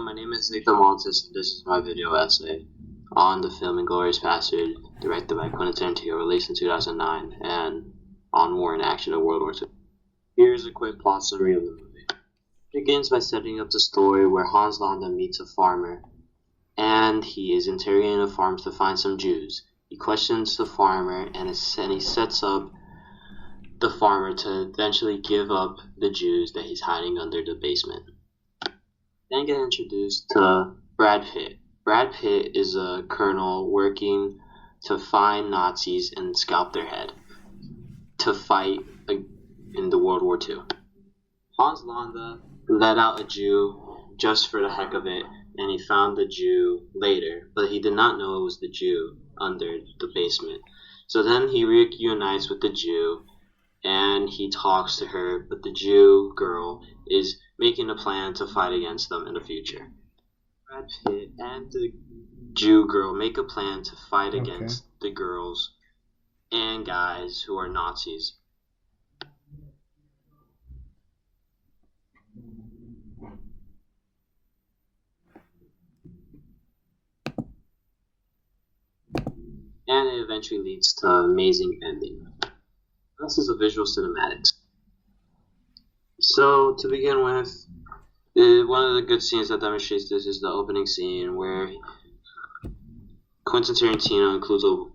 my name is Nick Montes, and this is my video essay on the film Inglourious Basterds, directed by Quentin Tarantino, released in 2009, and on war and action of World War II. Here's a quick plot summary of the movie. It begins by setting up the story where Hans Landa meets a farmer, and he is interrogating the farm to find some Jews. He questions the farmer, and he sets up the farmer to eventually give up the Jews that he's hiding under the basement. Then get introduced to Brad Pitt. Brad Pitt is a colonel working to find Nazis and scalp their head to fight in the World War II. Hans Landa let out a Jew just for the heck of it, and he found the Jew later, but he did not know it was the Jew under the basement. So then he reunites with the Jew, and he talks to her, but the Jew girl is making a plan to fight against them in the future. Brad Pitt and the Jew girl make a plan to fight against the girls and guys who are Nazis. And it eventually leads to an amazing ending. This is a visual cinematics. So, to begin with, one of the good scenes that demonstrates this is the opening scene where Quentin Tarantino includes a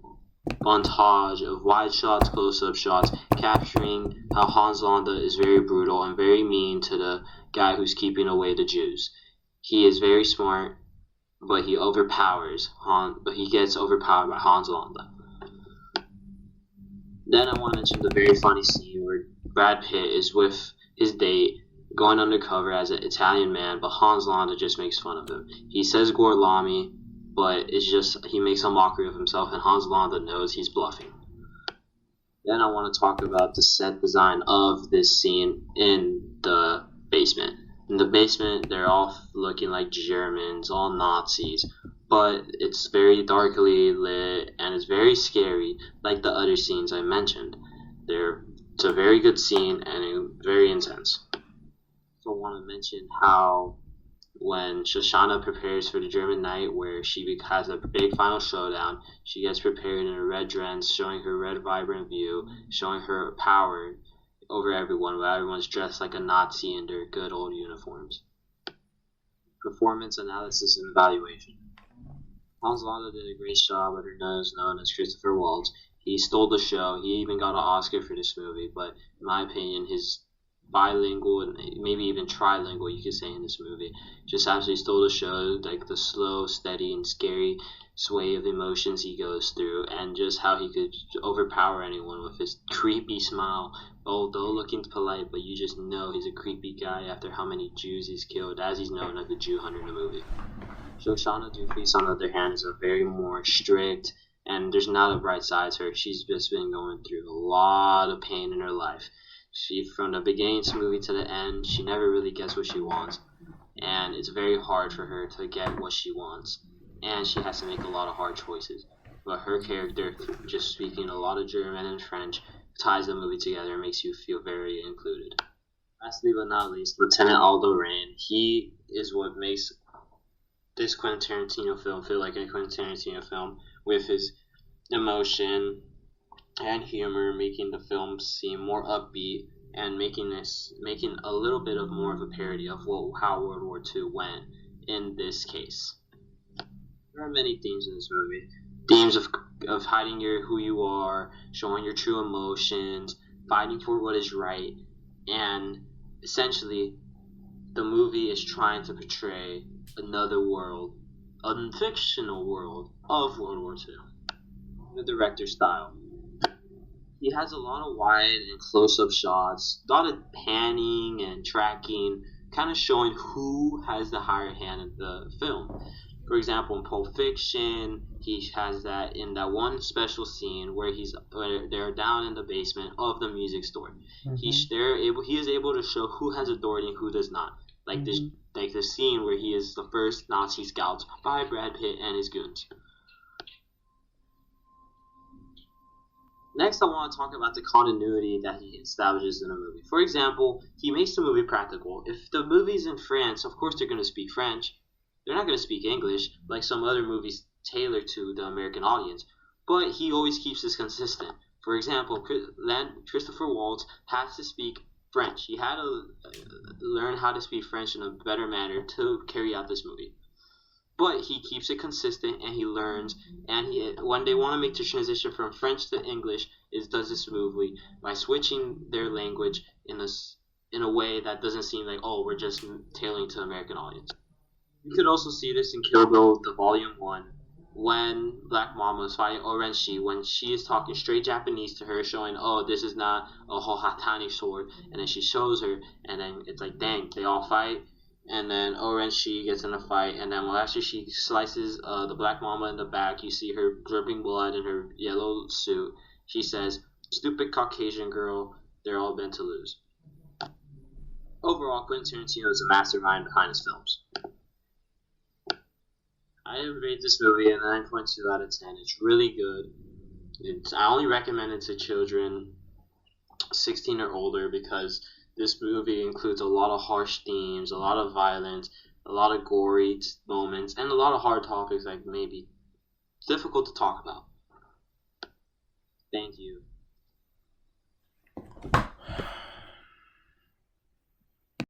montage of wide shots, close-up shots, capturing how Hans Landa is very brutal and very mean to the guy who's keeping away the Jews. He is very smart, but he gets overpowered by Hans Landa. Then I want to mention the very funny scene where Brad Pitt is with his date going undercover as an Italian man, but Hans Landa just makes fun of him. He says Gorlami, but it's just he makes a mockery of himself, and Hans Landa knows he's bluffing. Then I want to talk about the set design of this scene in the basement. In the basement, they're all looking like Germans, all Nazis, but it's very darkly lit and it's very scary, like the other scenes I mentioned. It's a very good scene and very intense. So I want to mention how when Shoshana prepares for the German night, where she has a big final showdown, she gets prepared in a red dress, showing her red vibrant view, showing her power over everyone, where everyone's dressed like a Nazi in their good old uniforms. Performance analysis and evaluation. Hans Landa did a great job, otherwise known as Christopher Waltz. He stole the show. He even got an Oscar for this movie, but in my opinion, his bilingual and maybe even trilingual, you could say, in this movie just absolutely stole the show. Like the slow, steady, and scary sway of emotions he goes through, and just how he could overpower anyone with his creepy smile, although looking polite, but you just know he's a creepy guy after how many Jews he's killed, as he's known as the Jew Hunter in the movie. Shoshana Dufis, on the other hand, is a very more strict, and there's not a bright side to her. She's just been going through a lot of pain in her life. From the beginning of the movie to the end, she never really gets what she wants, and it's very hard for her to get what she wants, and she has to make a lot of hard choices. But her character, just speaking a lot of German and French, ties the movie together and makes you feel very included. Lastly but not least, Lieutenant Aldo Rain. He is what makes this Quentin Tarantino film feel like a Quentin Tarantino film, with his emotion and humor, making the film seem more upbeat and making a little bit of more of a parody of how World War II went in this case. There are many themes in this movie. Themes of hiding who you are, showing your true emotions, fighting for what is right, and essentially the movie is trying to portray another world, a fictional world of World War II. The director's style. He has a lot of wide and close-up shots, a lot of panning and tracking, kind of showing who has the higher hand in the film. For example, in Pulp Fiction, he has that in that one special scene where they're down in the basement of the music store. Mm-hmm. He is able to show who has authority and who does not. Like the scene where he is the first Nazi scalped by Brad Pitt and his goons. Next, I want to talk about the continuity that he establishes in a movie. For example, he makes the movie practical. If the movie's in France, of course they're going to speak French. They're not going to speak English like some other movies tailor to the American audience, but he always keeps this consistent. For example, Christopher Waltz has to speak French. He had to learn how to speak French in a better manner to carry out this movie. But he keeps it consistent and he learns. And when they want to make the transition from French to English, it does it smoothly by switching their language in a way that doesn't seem like, oh, we're just tailoring to the American audience. You could also see this in Kill Bill, the Volume 1, when Black Mama is fighting Orenshi, when she is talking straight Japanese to her, showing, oh, this is not a Hohatani sword, and then she shows her, and then it's like, dang, they all fight, and then Orenshi gets in a fight, and then after she slices the Black Mama in the back, you see her dripping blood in her yellow suit. She says, stupid Caucasian girl, they're all bent to lose. Overall, Quentin Tarantino is a mastermind behind his films. I rate this movie a 9.2 out of 10. It's really good. I only recommend it to children 16 or older because this movie includes a lot of harsh themes, a lot of violence, a lot of gory moments, and a lot of hard topics that may be difficult to talk about. Thank you.